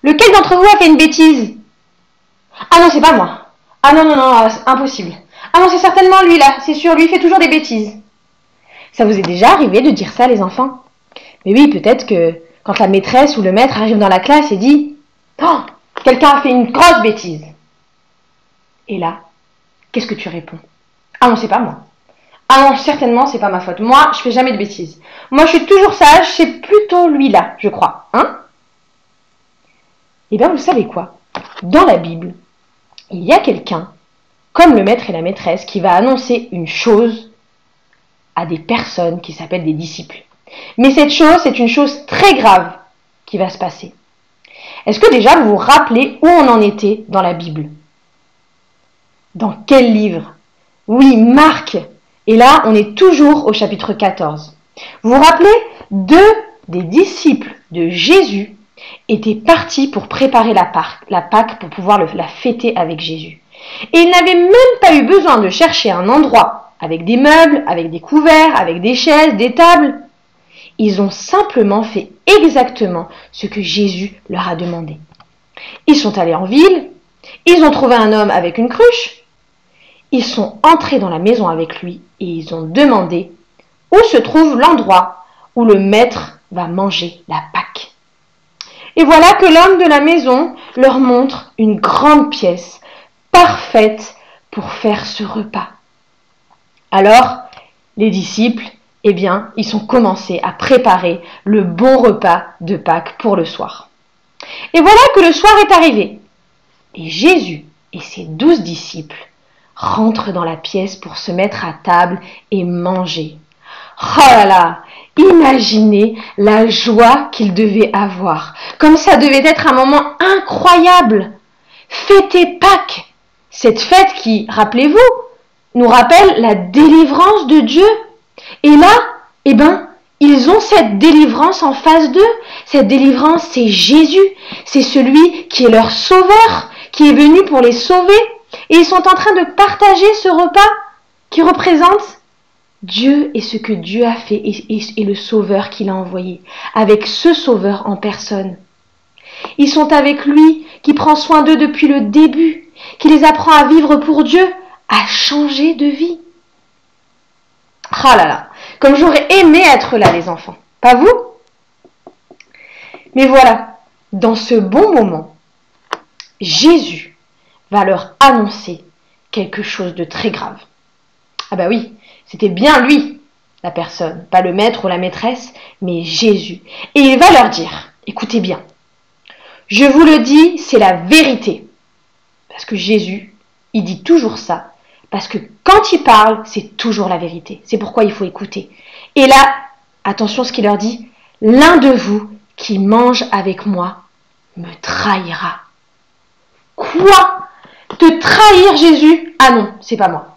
lequel d'entre vous a fait une bêtise? Ah non, c'est pas moi. Ah non, non, non, impossible. Ah non, c'est certainement lui là, c'est sûr, lui il fait toujours des bêtises. Ça vous est déjà arrivé de dire ça, les enfants? Mais oui, peut-être que quand la maîtresse ou le maître arrive dans la classe et dit « Oh, quelqu'un a fait une grosse bêtise !» Et là, qu'est-ce que tu réponds? Ah non, c'est pas moi. Ah non, certainement, c'est pas ma faute. Moi, je fais jamais de bêtises. Moi, je suis toujours sage, c'est plutôt lui là, je crois. Hein? Eh bien, vous savez quoi? Dans la Bible, il y a quelqu'un, comme le maître et la maîtresse, qui va annoncer une chose à des personnes qui s'appellent des disciples. Mais cette chose, c'est une chose très grave qui va se passer. Est-ce que déjà vous vous rappelez où on en était dans la Bible? Dans quel livre? Oui, Marc. Et là, on est toujours au chapitre 14. Vous vous rappelez? Deux des disciples de Jésus étaient partis pour préparer la Pâque pour pouvoir la fêter avec Jésus. Et ils n'avaient même pas eu besoin de chercher un endroit avec des meubles, avec des couverts, avec des chaises, des tables. Ils ont simplement fait exactement ce que Jésus leur a demandé. Ils sont allés en ville, ils ont trouvé un homme avec une cruche, ils sont entrés dans la maison avec lui et ils ont demandé où se trouve l'endroit où le maître va manger la Pâque. Et voilà que l'homme de la maison leur montre une grande pièce parfaite pour faire ce repas. Alors, les disciples, eh bien, ils ont commencé à préparer le bon repas de Pâques pour le soir. Et voilà que le soir est arrivé. Et Jésus et ses 12 disciples rentrent dans la pièce pour se mettre à table et manger. Oh là là! Imaginez la joie qu'ils devaient avoir. Comme ça devait être un moment incroyable. Fêter Pâques. Cette fête qui, rappelez-vous, nous rappelle la délivrance de Dieu. Et là, eh ben, ils ont cette délivrance en face d'eux. Cette délivrance, c'est Jésus. C'est celui qui est leur sauveur, qui est venu pour les sauver. Et ils sont en train de partager ce repas qui représente Dieu et ce que Dieu a fait et le sauveur qu'il a envoyé. Avec ce sauveur en personne. Ils sont avec lui qui prend soin d'eux depuis le début, qui les apprend à vivre pour Dieu, à changer de vie. Ah là là, comme j'aurais aimé être là, les enfants. Pas vous? Mais voilà, dans ce bon moment, Jésus va leur annoncer quelque chose de très grave. Ah bah oui, c'était bien lui, la personne, pas le maître ou la maîtresse, mais Jésus. Et il va leur dire, écoutez bien, je vous le dis, c'est la vérité. Parce que Jésus, il dit toujours ça. Parce que quand il parle, c'est toujours la vérité. C'est pourquoi il faut écouter. Et là, attention à ce qu'il leur dit, l'un de vous qui mange avec moi me trahira. Quoi? Te trahir, Jésus? Ah non, c'est pas moi.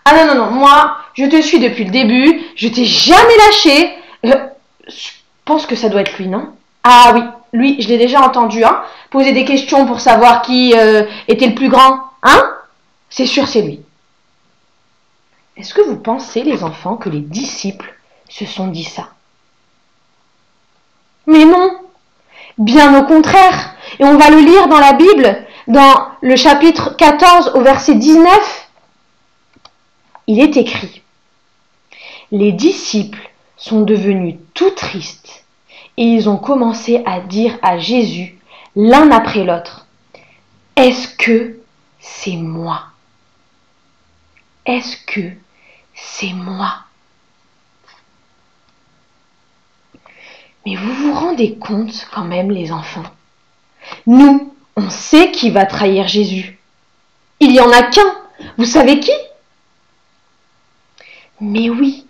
Ah non, non, non, moi, je te suis depuis le début, je t'ai jamais lâché. Je pense que ça doit être lui, non? Ah oui, lui, je l'ai déjà entendu, hein, poser des questions pour savoir qui était le plus grand, hein? C'est sûr, c'est lui. Est-ce que vous pensez, les enfants, que les disciples se sont dit ça? Mais non, bien au contraire. Et on va le lire dans la Bible, dans le chapitre 14 au verset 19. Il est écrit, « Les disciples sont devenus tout tristes et ils ont commencé à dire à Jésus, l'un après l'autre, « Est-ce que c'est moi? Est-ce que c'est moi? » Mais vous vous rendez compte quand même, les enfants? Nous, on sait qui va trahir Jésus. Il n'y en a qu'un. Vous savez qui? Mais oui,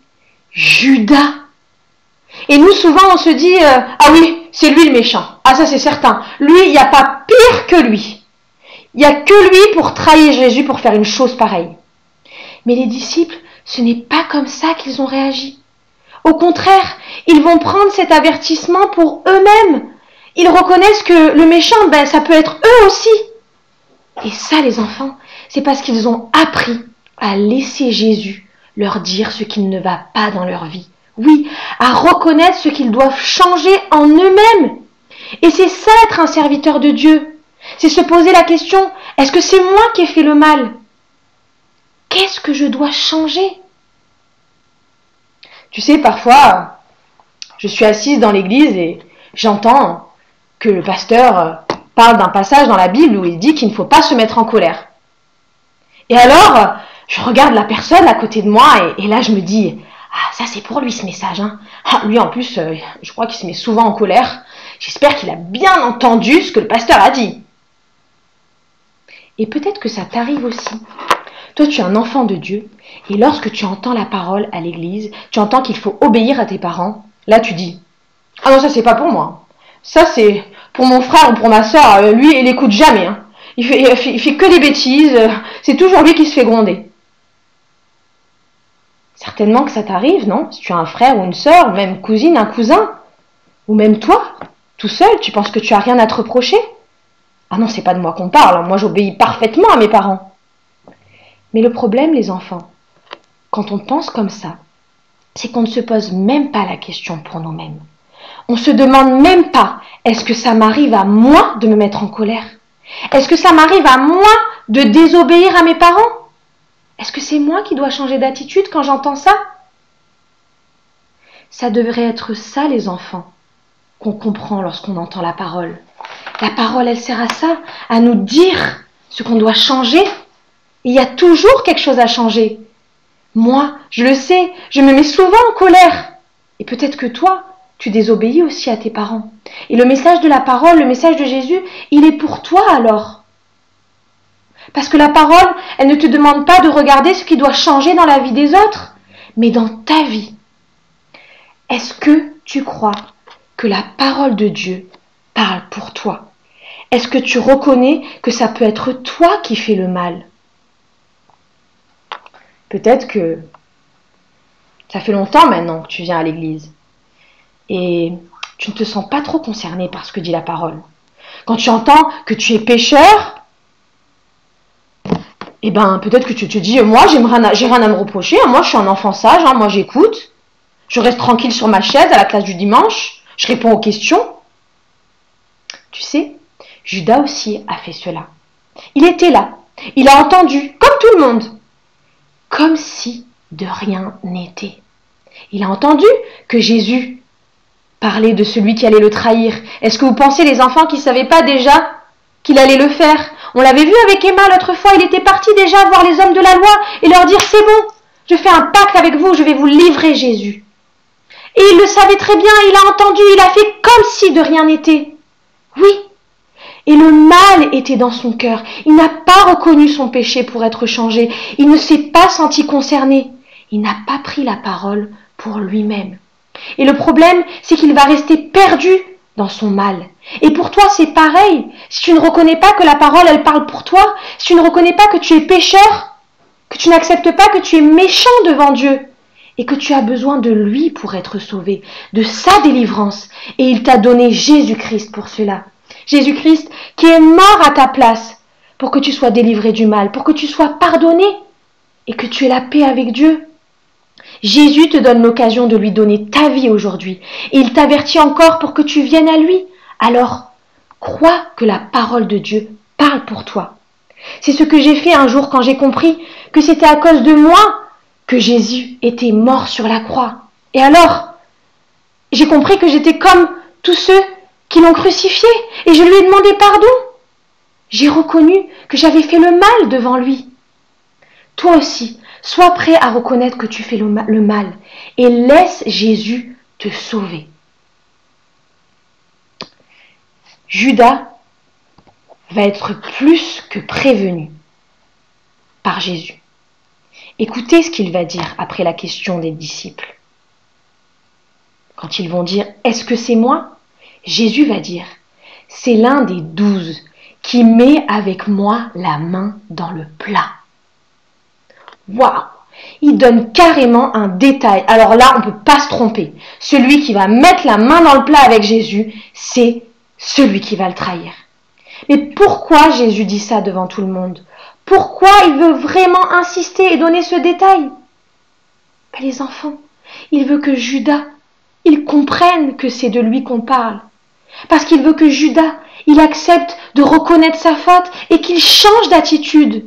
Judas. Et nous, souvent, on se dit, ah oui, c'est lui le méchant. Ah ça, c'est certain. Lui, il n'y a pas pire que lui. Il n'y a que lui pour trahir Jésus, pour faire une chose pareille. Mais les disciples, ce n'est pas comme ça qu'ils ont réagi. Au contraire, ils vont prendre cet avertissement pour eux-mêmes. Ils reconnaissent que le méchant, ben, ça peut être eux aussi. Et ça, les enfants, c'est parce qu'ils ont appris à laisser Jésus leur dire ce qui ne va pas dans leur vie. Oui, à reconnaître ce qu'ils doivent changer en eux-mêmes. Et c'est ça être un serviteur de Dieu. C'est se poser la question, est-ce que c'est moi qui ai fait le mal? Qu'est-ce que je dois changer? Tu sais, parfois, je suis assise dans l'église et j'entends que le pasteur parle d'un passage dans la Bible où il dit qu'il ne faut pas se mettre en colère. Et alors, je regarde la personne à côté de moi et là je me dis, ah ça c'est pour lui ce message. Hein. Ah, lui en plus, je crois qu'il se met souvent en colère. J'espère qu'il a bien entendu ce que le pasteur a dit. Et peut-être que ça t'arrive aussi. Toi tu es un enfant de Dieu et lorsque tu entends la parole à l'église, tu entends qu'il faut obéir à tes parents. Là tu dis, ah non ça c'est pas pour moi. Ça c'est pour mon frère ou pour ma soeur. Lui il écoute jamais. Hein. Il fait que des bêtises. C'est toujours lui qui se fait gronder. Certainement que ça t'arrive, non? Si tu as un frère ou une sœur, ou même cousine, un cousin, ou même toi, tout seul, tu penses que tu as rien à te reprocher? Ah non, c'est pas de moi qu'on parle. Moi j'obéis parfaitement à mes parents. Mais le problème, les enfants, quand on pense comme ça, c'est qu'on ne se pose même pas la question pour nous-mêmes. On se demande même pas, est-ce que ça m'arrive à moi de me mettre en colère? Est-ce que ça m'arrive à moi de désobéir à mes parents? Est-ce que c'est moi qui dois changer d'attitude quand j'entends ça? Ça devrait être ça, les enfants, qu'on comprend lorsqu'on entend la parole. La parole, elle sert à ça, à nous dire ce qu'on doit changer. Il y a toujours quelque chose à changer. Moi, je le sais, je me mets souvent en colère. Et peut-être que toi, tu désobéis aussi à tes parents. Et le message de la parole, le message de Jésus, il est pour toi alors. Parce que la parole, elle ne te demande pas de regarder ce qui doit changer dans la vie des autres, mais dans ta vie. Est-ce que tu crois que la parole de Dieu parle pour toi? Est-ce que tu reconnais que ça peut être toi qui fais le mal? Peut-être que ça fait longtemps maintenant que tu viens à l'église et tu ne te sens pas trop concerné par ce que dit la parole. Quand tu entends que tu es pécheur, eh ben peut-être que tu te dis, moi j'ai rien à me reprocher, hein, moi je suis un enfant sage, hein, moi j'écoute, je reste tranquille sur ma chaise à la classe du dimanche, je réponds aux questions. Tu sais, Judas aussi a fait cela. Il était là, il a entendu, comme tout le monde, comme si de rien n'était. Il a entendu que Jésus parlait de celui qui allait le trahir. Est-ce que vous pensez, les enfants, qu'ils ne savaient pas déjà qu'il allait le faire? On l'avait vu avec Emma l'autre fois, il était parti déjà voir les hommes de la loi et leur dire, c'est bon, je fais un pacte avec vous, je vais vous livrer Jésus. Et il le savait très bien, il a entendu, il a fait comme si de rien n'était. Oui. Et le mal était dans son cœur. Il n'a pas reconnu son péché pour être changé. Il ne s'est pas senti concerné. Il n'a pas pris la parole pour lui-même. Et le problème, c'est qu'il va rester perdu dans son mal. Et pour toi, c'est pareil. Si tu ne reconnais pas que la parole, elle parle pour toi, si tu ne reconnais pas que tu es pécheur, que tu n'acceptes pas que tu es méchant devant Dieu, et que tu as besoin de lui pour être sauvé, de sa délivrance, et il t'a donné Jésus-Christ pour cela. Jésus-Christ qui est mort à ta place pour que tu sois délivré du mal, pour que tu sois pardonné et que tu aies la paix avec Dieu. Jésus te donne l'occasion de lui donner ta vie aujourd'hui et il t'avertit encore pour que tu viennes à lui. Alors, crois que la parole de Dieu parle pour toi. C'est ce que j'ai fait un jour quand j'ai compris que c'était à cause de moi que Jésus était mort sur la croix. Et alors, j'ai compris que j'étais comme tous ceux qui l'ont crucifié et je lui ai demandé pardon. J'ai reconnu que j'avais fait le mal devant lui. Toi aussi, sois prêt à reconnaître que tu fais le mal et laisse Jésus te sauver. Judas va être plus que prévenu par Jésus. Écoutez ce qu'il va dire après la question des disciples. Quand ils vont dire « Est-ce que c'est moi ?» Jésus va dire « C'est l'un des 12 qui met avec moi la main dans le plat. » Waouh! Il donne carrément un détail. Alors là, on ne peut pas se tromper. Celui qui va mettre la main dans le plat avec Jésus, c'est celui qui va le trahir. Mais pourquoi Jésus dit ça devant tout le monde? Pourquoi il veut vraiment insister et donner ce détail? Ben les enfants, il veut que Judas, il comprenne que c'est de lui qu'on parle. Parce qu'il veut que Judas, il accepte de reconnaître sa faute et qu'il change d'attitude,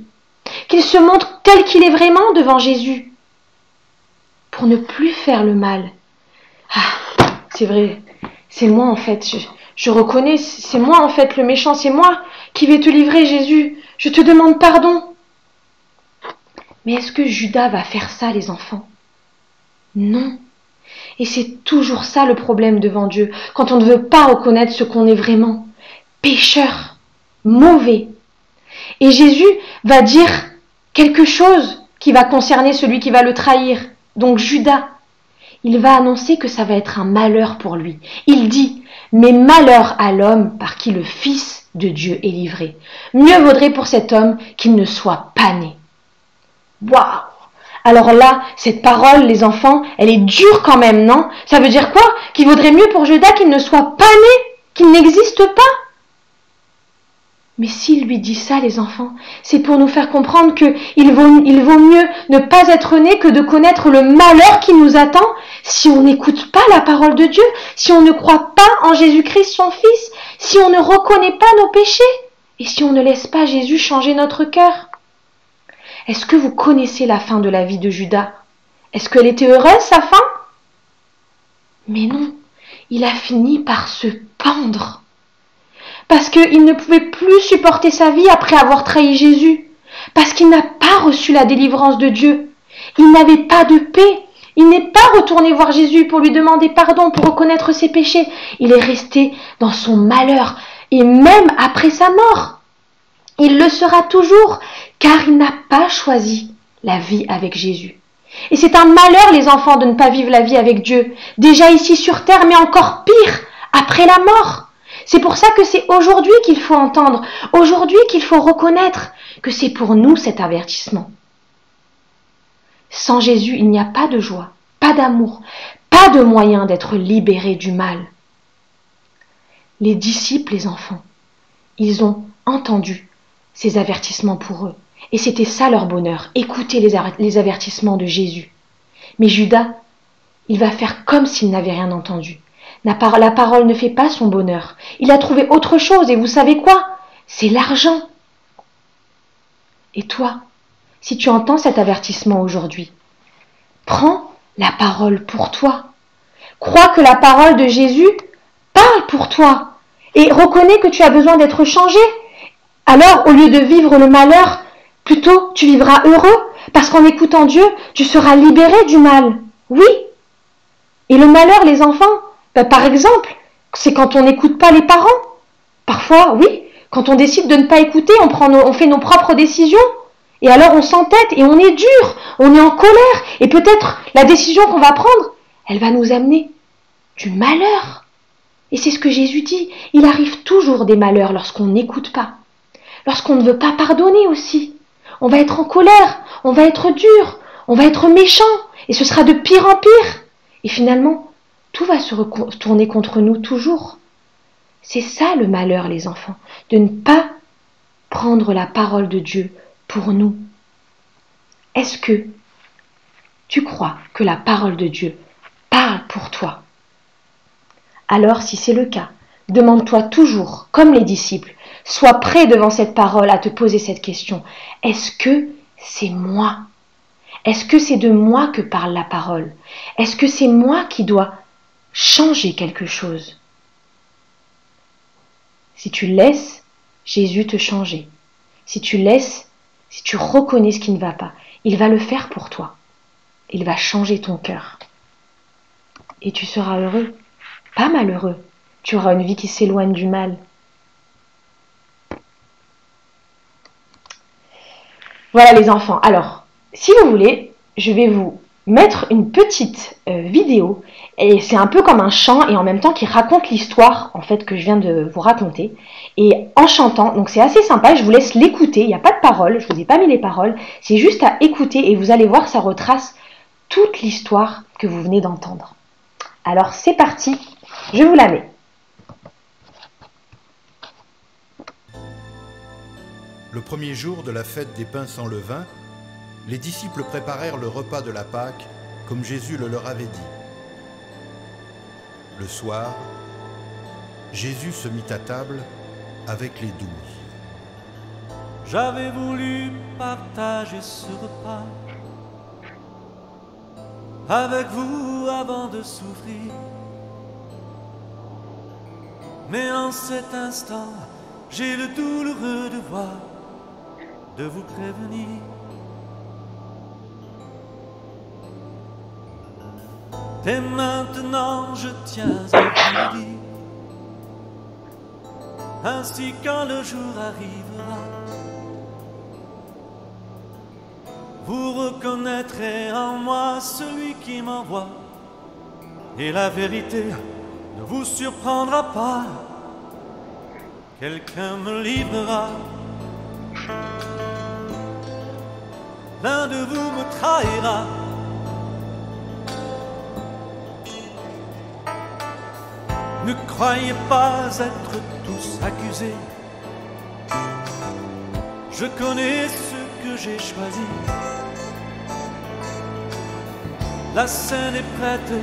qu'il se montre tel qu'il est vraiment devant Jésus, pour ne plus faire le mal. Ah, c'est vrai, c'est moi en fait, je reconnais, c'est moi en fait le méchant, c'est moi qui vais te livrer Jésus, je te demande pardon. Mais est-ce que Judas va faire ça, les enfants? Non. Et c'est toujours ça le problème devant Dieu, quand on ne veut pas reconnaître ce qu'on est vraiment, pécheur, mauvais. Et Jésus va dire quelque chose qui va concerner celui qui va le trahir, donc Judas. Il va annoncer que ça va être un malheur pour lui. Il dit, mais malheur à l'homme par qui le Fils de Dieu est livré. Mieux vaudrait pour cet homme qu'il ne soit pas né. Waouh! Alors là, cette parole, les enfants, elle est dure quand même, non? Ça veut dire quoi? Qu'il vaudrait mieux pour Judas qu'il ne soit pas né, qu'il n'existe pas? Mais s'il lui dit ça, les enfants, c'est pour nous faire comprendre qu'il vaut mieux ne pas être né que de connaître le malheur qui nous attend si on n'écoute pas la parole de Dieu, si on ne croit pas en Jésus-Christ son Fils, si on ne reconnaît pas nos péchés et si on ne laisse pas Jésus changer notre cœur. Est-ce que vous connaissez la fin de la vie de Judas? Est-ce qu'elle était heureuse, sa fin? Mais non, il a fini par se pendre. Parce qu'il ne pouvait plus supporter sa vie après avoir trahi Jésus. Parce qu'il n'a pas reçu la délivrance de Dieu. Il n'avait pas de paix. Il n'est pas retourné voir Jésus pour lui demander pardon, pour reconnaître ses péchés. Il est resté dans son malheur. Et même après sa mort, il le sera toujours, car il n'a pas choisi la vie avec Jésus. Et c'est un malheur, les enfants, de ne pas vivre la vie avec Dieu. Déjà ici sur terre, mais encore pire, après la mort. C'est pour ça que c'est aujourd'hui qu'il faut entendre, aujourd'hui qu'il faut reconnaître que c'est pour nous cet avertissement. Sans Jésus, il n'y a pas de joie, pas d'amour, pas de moyen d'être libéré du mal. Les disciples, les enfants, ils ont entendu ces avertissements pour eux. Et c'était ça leur bonheur, écouter les avertissements de Jésus. Mais Judas, il va faire comme s'il n'avait rien entendu. La parole ne fait pas son bonheur. Il a trouvé autre chose, et vous savez quoi? C'est l'argent. Et toi, si tu entends cet avertissement aujourd'hui, prends la parole pour toi. Crois que la parole de Jésus parle pour toi, et reconnais que tu as besoin d'être changé. Alors, au lieu de vivre le malheur, plutôt tu vivras heureux, parce qu'en écoutant Dieu, tu seras libéré du mal. Oui. Et le malheur, les enfants, par exemple, c'est quand on n'écoute pas les parents. Parfois, oui, quand on décide de ne pas écouter, on fait nos propres décisions. Et alors on s'entête et on est dur, on est en colère. Et peut-être la décision qu'on va prendre, elle va nous amener du malheur. Et c'est ce que Jésus dit. Il arrive toujours des malheurs lorsqu'on n'écoute pas. Lorsqu'on ne veut pas pardonner aussi. On va être en colère, on va être dur, on va être méchant. Et ce sera de pire en pire. Et finalement, tout va se retourner contre nous toujours. C'est ça le malheur, les enfants, de ne pas prendre la parole de Dieu pour nous. Est-ce que tu crois que la parole de Dieu parle pour toi? Alors, si c'est le cas, demande-toi toujours, comme les disciples, sois prêt devant cette parole à te poser cette question. Est-ce que c'est moi? Est-ce que c'est de moi que parle la parole? Est-ce que c'est moi qui dois changer quelque chose? Si tu laisses Jésus te changer, si tu reconnais ce qui ne va pas, il va le faire pour toi. Il va changer ton cœur. Et tu seras heureux, pas malheureux. Tu auras une vie qui s'éloigne du mal. Voilà les enfants. Alors, si vous voulez, je vais vous mettre une petite vidéo. Et c'est un peu comme un chant et en même temps qui raconte l'histoire en fait que je viens de vous raconter. Et en chantant, donc c'est assez sympa, je vous laisse l'écouter. Il n'y a pas de paroles, je ne vous ai pas mis les paroles. C'est juste à écouter et vous allez voir, ça retrace toute l'histoire que vous venez d'entendre. Alors c'est parti, je vous la mets. Le premier jour de la fête des pains sans levain, les disciples préparèrent le repas de la Pâque comme Jésus le leur avait dit. Le soir, Jésus se mit à table avec les 12. J'avais voulu partager ce repas avec vous avant de souffrir. Mais en cet instant, j'ai le douloureux devoir de vous prévenir. Dès maintenant, je tiens à vous dire, ainsi quand le jour arrivera, vous reconnaîtrez en moi celui qui m'envoie, et la vérité ne vous surprendra pas. Quelqu'un me livrera, l'un de vous me trahira. Ne croyez pas être tous accusés. Je connais ceux que j'ai choisis. La scène est prête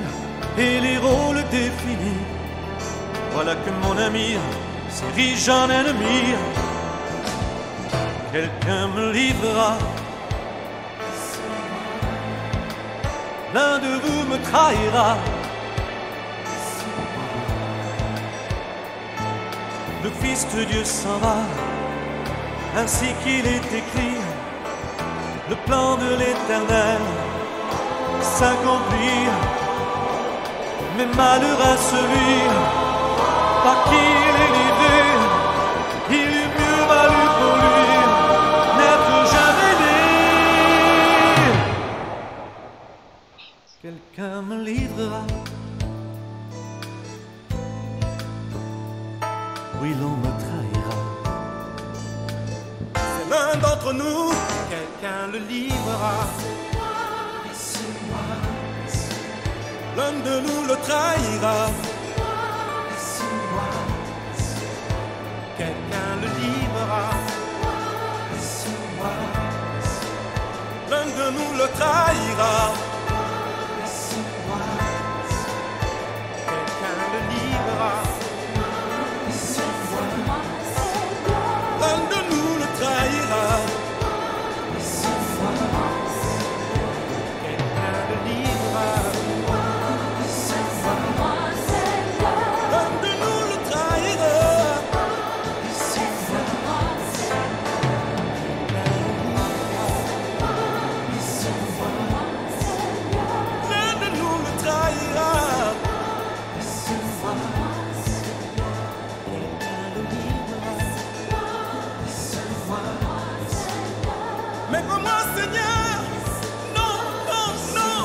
et les rôles définis. Voilà que mon ami s'érige en ennemi. Quelqu'un me livrera, l'un de vous me trahira. Le Fils de Dieu s'en va, ainsi qu'il est écrit. Le plan de l'Éternel s'accomplit. Mais malheur à celui par qui il est livré. Il eût mieux valu pour lui n'être jamais né. Quelqu'un me livrera. Oui, l'on me trahira. C'est l'un d'entre nous, quelqu'un le livrera. L'un de nous le trahira. Quelqu'un le livrera. L'un de nous le trahira. Quelqu'un le livrera. L'un de nous le trahira. Quelqu'un le livrera. L'un de nous le trahira. L'un de nous le trahira. Mais pour moi, Seigneur, non, non, non.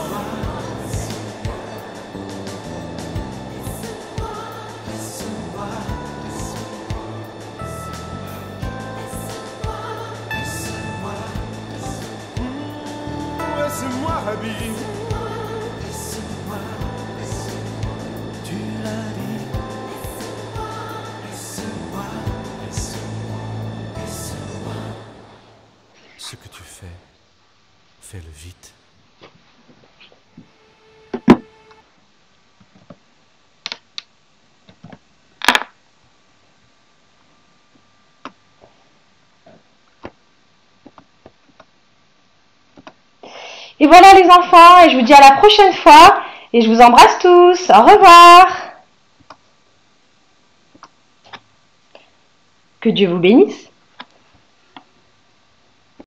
Laisse-moi, Rabbi. Tu l'as dit. Ce que tu fais, fais-le vite. Et voilà les enfants, et je vous dis à la prochaine fois, et je vous embrasse tous. Au revoir. Que Dieu vous bénisse.